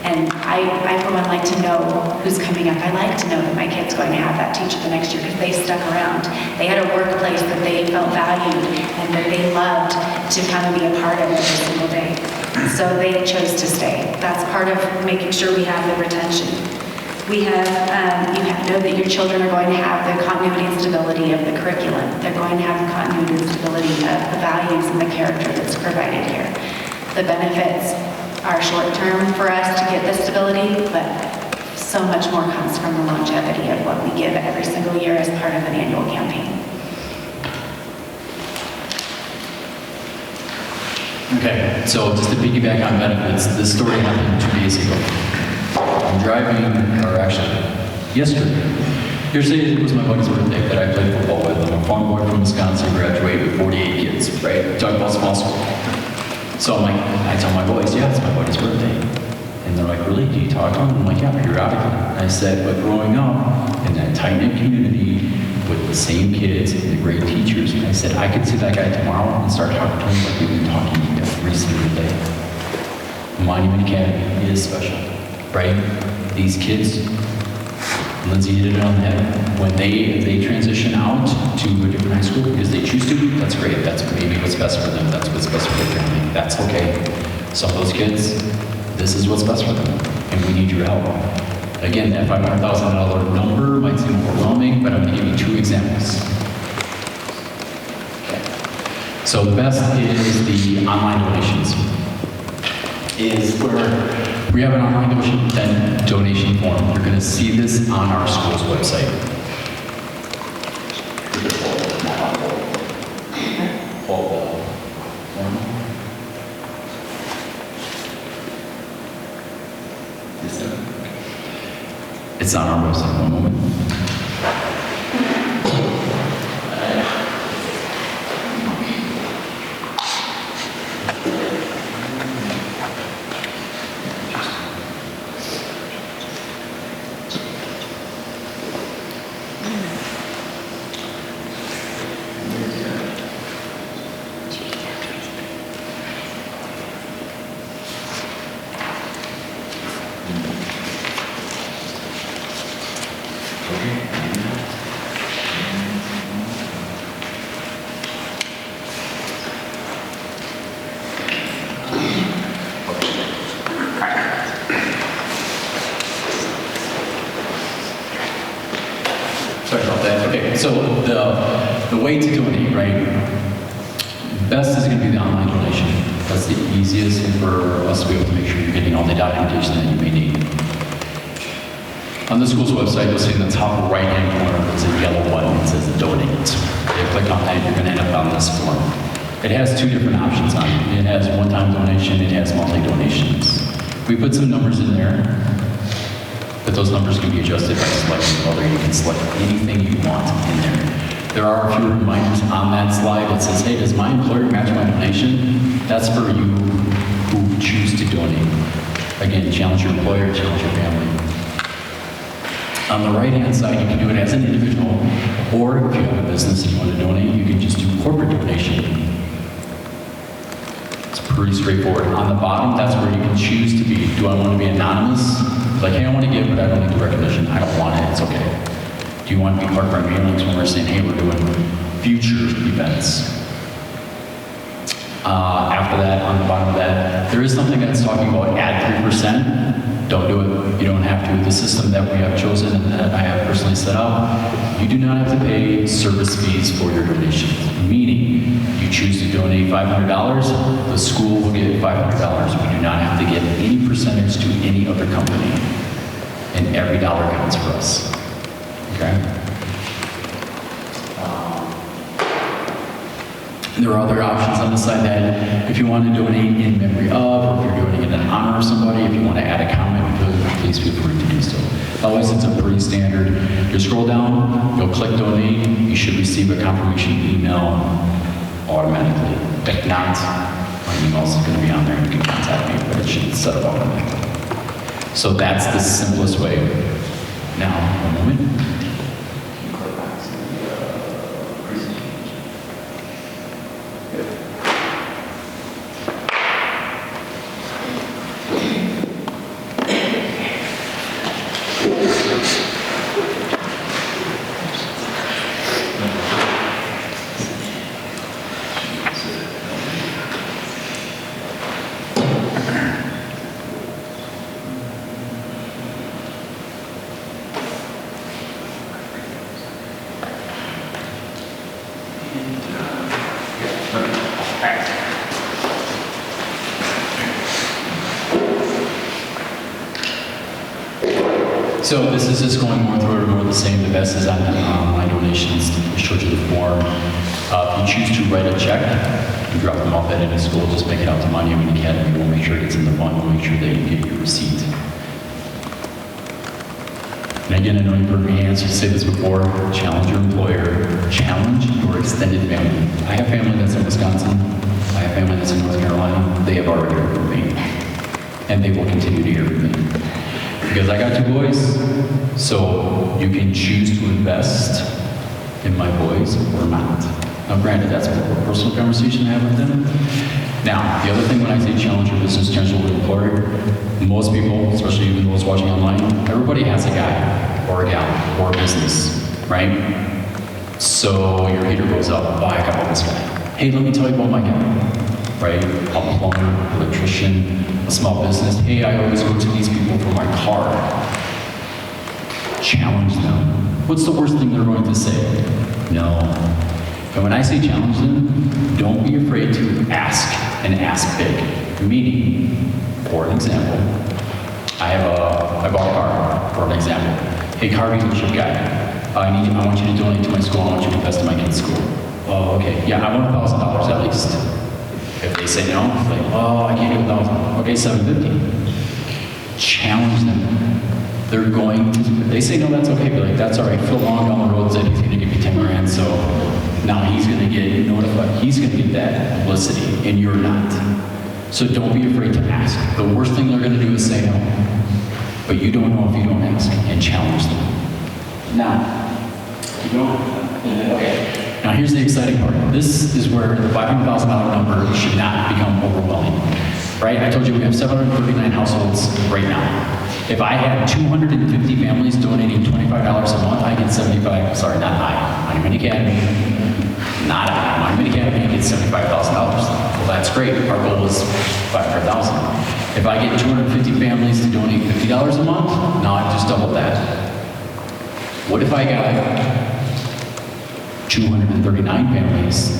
and I for one like to know who's coming up. I like to know that my kid's going to have that teacher the next year because they stuck around. They had a workplace that they felt valued and that they loved to come and be a part of every single day. So they chose to stay. That's part of making sure we have the retention. You have to know that your children are going to have the continuity and stability of the curriculum. They're going to have the continuity and stability of the values and the character that's provided here. The benefits are short-term for us to get this stability, but so much more comes from the longevity of what we give every single year as part of an annual campaign. Okay, so just to piggyback on benefits, this story happened 2 days ago. I'm driving, or actually, yesterday was my buddy's birthday that I played football with. I'm a farm boy from Wisconsin, graduated with 48 kids, right? We talk about small school. So I'm like, I tell my boys, yeah, it's my buddy's birthday. And they're like, really? Do you talk to him? I'm like, yeah, periodically. And I said, but growing up in that tight-knit community with the same kids and the great teachers, I said, I could see that guy tomorrow and start talking to him like we've been talking every single day. Monument Academy is special, right? These kids, Lindsay hit it on the head. When they transition out to a different high school because they choose to, that's great. That's maybe what's best for them. That's what's best for their family. That's okay. Some of those kids, this is what's best for them, and we need your help. Again, that $500,000 number might seem overwhelming, but I'm going to give you 2 examples. So the best is the online donations. Is where we have an online donation form. You're going to see this on our school's website. It's on our website. One moment. so the way to donate, right? Best is going to be the online donation. That's the easiest for us to be able to make sure you're getting all the documentation that you may need. On the school's website, you'll see in the top right-hand corner, there's a yellow button that says donate. If you click on that, you're going to end up on this form. It has two different options on it. It has one-time donation, it has monthly donations. We put some numbers in there, but those numbers can be adjusted by selecting whether you can select anything you want in there. There are a few reminders on that slide that says, hey, does my employer match my donation? That's for you who choose to donate. Again, challenge your employer, challenge your family. On the right-hand side, you can do it as an individual, or if you have a business and you want to donate, you can just do corporate donation. It's pretty straightforward. On the bottom, that's where you can choose to be. Do I want to be anonymous? Like, hey, I want to give, but I don't need the recognition. I don't want it. It's okay. Do you want to be part of our mailings when we're saying, hey, we're doing future events? After that, on the bottom of that, there is something that's talking about add 3%. Don't do it. You don't have to. The system that we have chosen and that I have personally set up, you do not have to pay service fees for your donations. Meaning, you choose to donate $500, the school will get $500. We do not have to get any percentage to any other company. And every dollar counts for us. Okay? There are other options on the side that if you want to donate in memory of, or if you're doing it in honor of somebody, if you want to add a comment, please feel free to do so. Otherwise, it's a pretty standard. You scroll down, you'll click donate, you should receive a confirmation email automatically. If not, my email is going to be on there and you can contact me, but it should set up automatically. So that's the simplest way. Now, one moment. So this is just going more through more of the same. The best is on my donations. I showed you the form. If you choose to write a check, you drop them off at any school, just make it out to Monument Academy. We'll make sure it gets in the fund. We'll make sure that you get your receipt. And again, I know you've heard me say this before. Challenge your employer. Challenge your extended family. I have family that's in Wisconsin. I have family that's in North Carolina. They have already heard from me. And they will continue to hear from me. Because I got 2 boys, so you can choose to invest in my boys or not. Now granted, that's more of a personal conversation I have with them. Now, the other thing when I say challenge your business, challenge your employer, most people, especially even those watching online, everybody has a guy or a gal or a business, right? So your heater goes up, oh, I got this guy. Hey, let me tell you about my guy, right? A plumber, electrician, a small business. Hey, I always go to these people for my car. Challenge them. What's the worst thing they're going to say? No. And when I say challenge them, don't be afraid to ask and ask big. Meaning, for an example, I bought a car, for an example. Hey, car dealership guy, I want you to donate to my school. I want you to invest in my kid's school. Oh, okay. Yeah, I want $1,000 at least. If they say no, it's like, oh, I can't do $1,000. Okay, $750. Challenge them. They're going to, if they say no, that's okay. Be like, that's all right. Phil Long down the road said he's going to give you 10 grand, so now he's going to get notified. He's going to get that publicity, and you're not. So don't be afraid to ask. The worst thing they're going to do is say no. But you don't know if you don't ask, and challenge them. Now, keep going. Okay. Now here's the exciting part. This is where the $500,000 number should not become overwhelming, right? I told you we have 739 households right now. If I had 250 families donating $25 a month, I get Monument Academy, Monument Academy gets $75,000. Well, that's great. Our goal is $500,000. If I get 250 families to donate $50 a month, now I've just doubled that. What if I got 239 families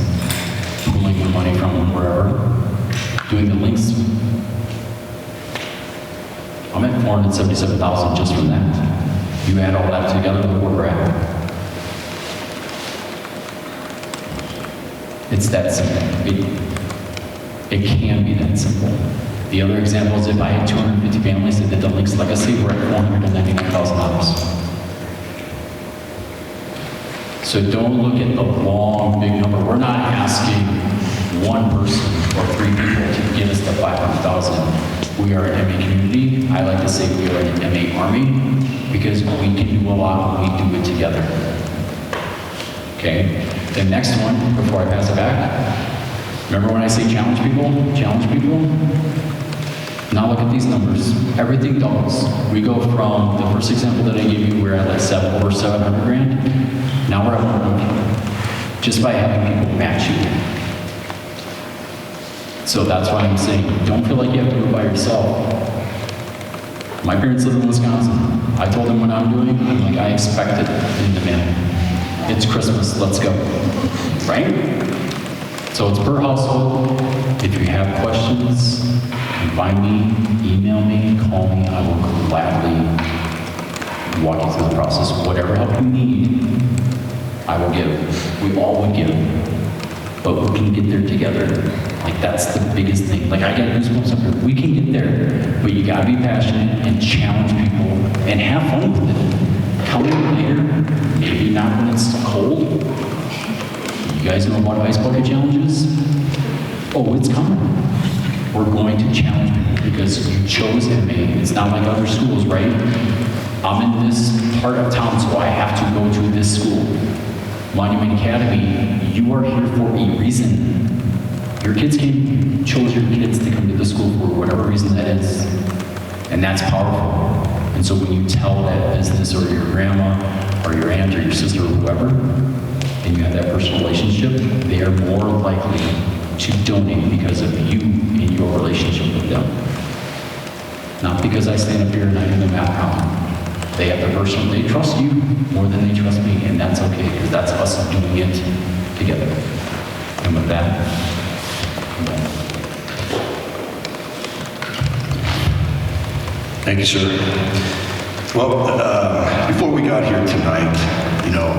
pulling the money from wherever, doing the links. I'm at 477,000 just from that. You add all that together, look where we're at. It's that simple. It can be that simple. The other example is if I had 250 families that did the links legacy, we're at $499,000. So don't look at the long, big number. We're not asking one person or 3 people to give us the 500,000. We are an MA community. I like to say we are an MA army because we can do a lot when we do it together. Okay? The next one, before I pass it back, remember when I say challenge people? Challenge people? Now look at these numbers. Everything doubles. We go from the first example that I gave you, we're at like over 700 grand. Now we're at 1 million. Just by having people match you. So that's why I'm saying, don't feel like you have to do it by yourself. My parents live in Wisconsin. I told them what I'm doing. I'm like, I expect it in demand. It's Christmas, let's go. Right? So it's per household. If you have questions, find me, email me, call me. I will gladly walk you through the process. Whatever help you need, I will give. We all would give. But we can get there together. Like, that's the biggest thing. Like, I get goosebumps up here. We can get there, but you gotta be passionate and challenge people and have fun with it. Come in later, maybe not when it's cold. You guys know about ice bucket challenges? Oh, it's coming. We're going to challenge people because you chose MA. It's not like other schools, right? I'm in this part of town, so I have to go to this school. Monument Academy, you are here for a reason. Your kids chose your kids to come to the school for whatever reason that is. And that's powerful. And so when you tell that business or your grandma or your aunt or your sister or whoever, and you have that personal relationship, they are more likely to donate because of you and your relationship with them. Not because I stand up here and I do the math problem. They have the personal, they trust you more than they trust me, and that's okay, because that's us doing it together. And with that, I'm done. Thank you, sir. Well, before we got here tonight,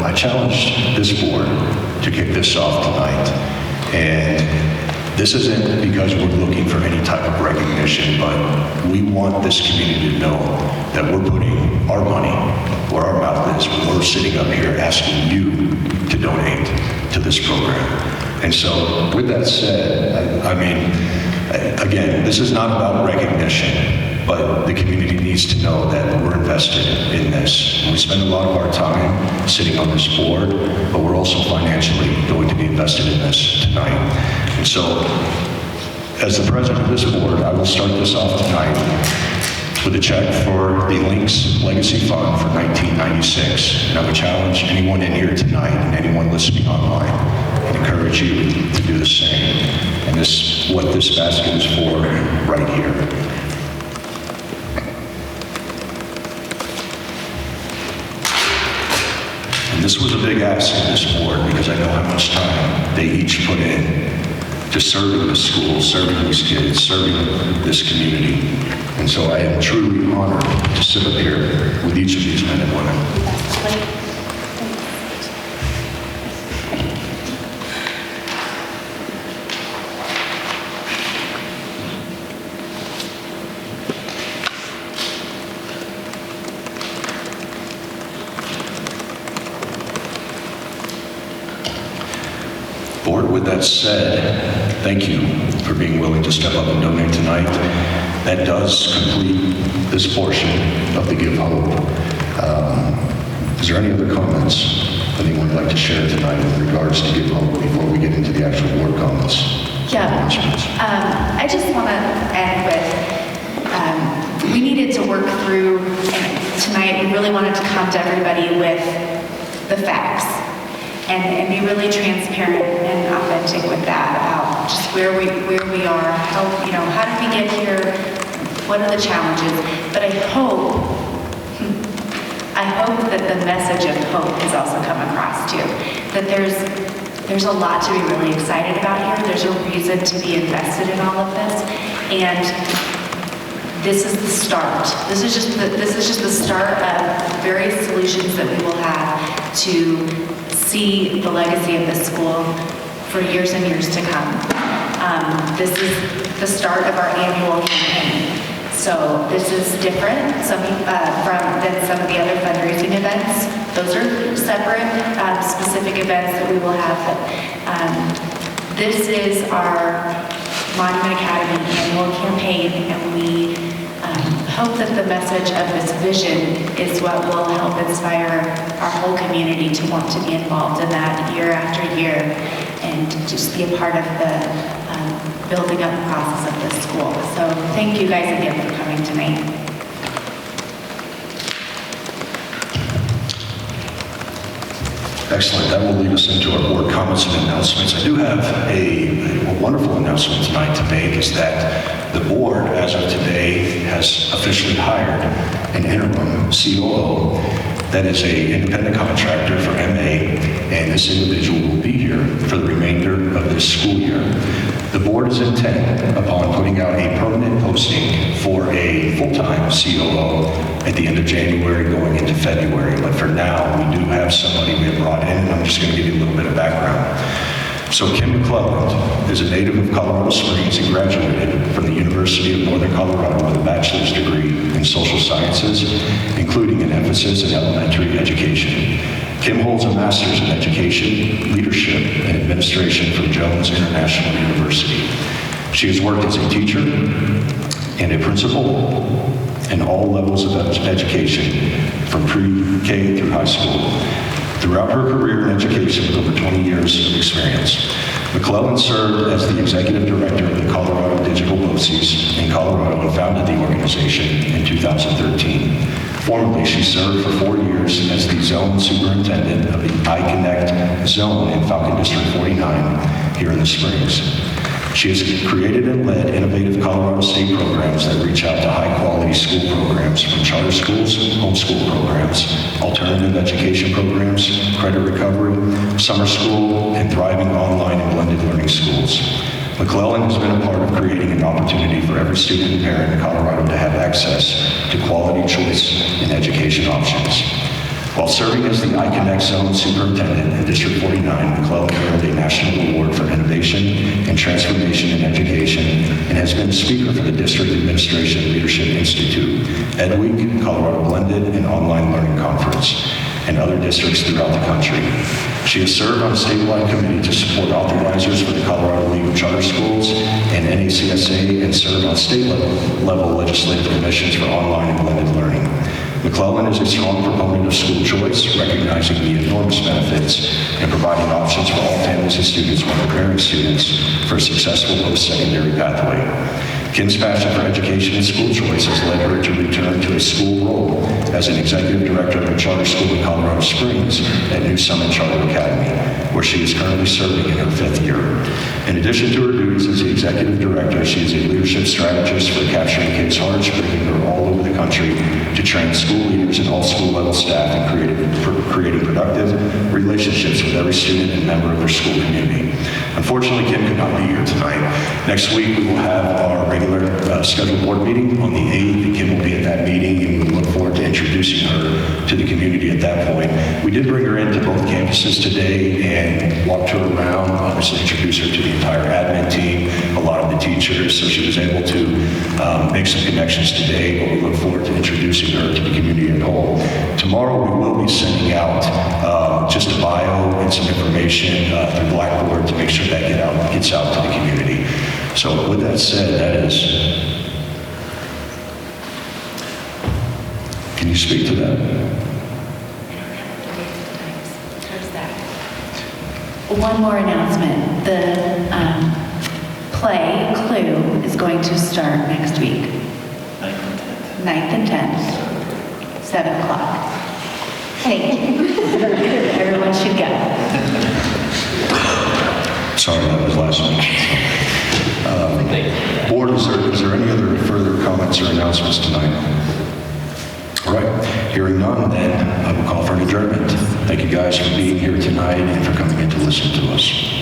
I challenged this board to kick this off tonight. And this isn't because we're looking for any type of recognition, but we want this community to know that we're putting our money where our mouth is when we're sitting up here asking you to donate to this program. And so with that said, again, this is not about recognition, but the community needs to know that we're invested in this. We spend a lot of our time sitting on this board, but we're also financially going to be invested in this tonight. And so, as the president of this board, I will start this off tonight with a check for the Links Legacy Fund for 1996. And I would challenge anyone in here tonight and anyone listening online and encourage you to do the same. And what this basket is for right here. And this was a big ask of this board because I know how much time they each put in to serving the school, serving these kids, serving this community. And so I am truly honored to sit up here with each of these men and women. Board, with that said, thank you for being willing to step up and donate tonight. That does complete this portion of the Give Hope. Is there any other comments anyone would like to share tonight in regards to Give Hope before we get into the actual board comments? Yeah, I just want to end with, we needed to work through, and tonight we really wanted to come to everybody with the facts and be really transparent and authentic with that about just where we are, how did we get here, what are the challenges. But I I hope that the message of hope has also come across too. That there's a lot to be really excited about here. There's a reason to be invested in all of this. And this is the start. This is just the start of various solutions that we will have to see the legacy of this school for years and years to come. This is the start of our annual campaign. So this is different than some of the other fundraising events. Those are separate, specific events that we will have. But this is our Monument Academy annual campaign, and we hope that the message of this vision is what will help inspire our whole community to want to be involved in that year after year and just be a part of the building up process of this school. So thank you guys again for coming tonight. Excellent. That will lead us into our board comments and announcements. I do have a wonderful announcement tonight to make, is that the board, as of today, has officially hired an interim COO that is an independent contractor for MA, and this individual will be here for the remainder of this school year. The board is intent upon putting out a permanent posting for a full-time COO at the end of January going into February. But for now, we do have somebody we have brought in, and I'm just going to give you a little bit of background. So Kim McClelland is a native of Colorado Springs and graduated from the University of Northern Colorado with a bachelor's degree in social sciences, including an emphasis in elementary education. Kim holds a master's in education, leadership, and administration from Jones International University. She has worked as a teacher and a principal in all levels of education, from pre-K through high school. Throughout her career in education with over 20 years of experience, McClellan served as the executive director of the Colorado Digital BOCES in Colorado and founded the organization in 2013. Formerly, she served for 4 years as the zone superintendent of the iConnect zone in Falcon District 49 here in the Springs. She has created and led innovative Colorado State programs that reach out to high-quality school programs, from charter schools, homeschool programs, alternative education programs, credit recovery, summer school, and thriving online and blended learning schools. McClellan has been a part of creating an opportunity for every student and parent in Colorado to have access to quality choice in education options. While serving as the iConnect Zone Superintendent in District 49, McClellan earned a national award for innovation and transformation in education and has been a speaker for the District Administration Leadership Institute, EdWeek, Colorado Blended, and Online Learning Conference, and other districts throughout the country. She has served on a statewide committee to support authorizers for the Colorado League of Charter Schools and NACSA, and served on state level legislative commissions for online and blended learning. McClellan is a strong proponent of school choice, recognizing the enormous benefits and providing options for all families and students when preparing students for a successful post-secondary pathway. Kim's passion for education and school choice has led her to return to a school role as an executive director of a charter school in Colorado Springs at New Summit Charter Academy, where she is currently serving in her 5th year. In addition to her duties as the executive director, she is a leadership strategist for Capturing Kids' Hearts, bringing her all over the country to train school leaders and all school level staff in creating productive relationships with every student and member of their school community. Unfortunately, Kim could not be here tonight. Next week, we will have our regular scheduled board meeting on the 8th, and Kim will be at that meeting, and we look forward to introducing her to the community at that point. We did bring her into both campuses today and walked her around, obviously introduced her to the entire admin team, a lot of the teachers, so she was able to make some connections today, but we look forward to introducing her to the community at whole. Tomorrow, we will be sending out just a bio and some information through Blackboard to make sure that gets out to the community. So with that said, that is, can you speak to that? One more announcement. The play, Clue, is going to start next week. 9th and 10th, 7 o'clock. Thank you. Everyone should go. Sorry, that was last week. Board, is there any other further comments or announcements tonight? All right, hearing none, then I will call for an adjournment. Thank you guys for being here tonight and for coming in to listen to us.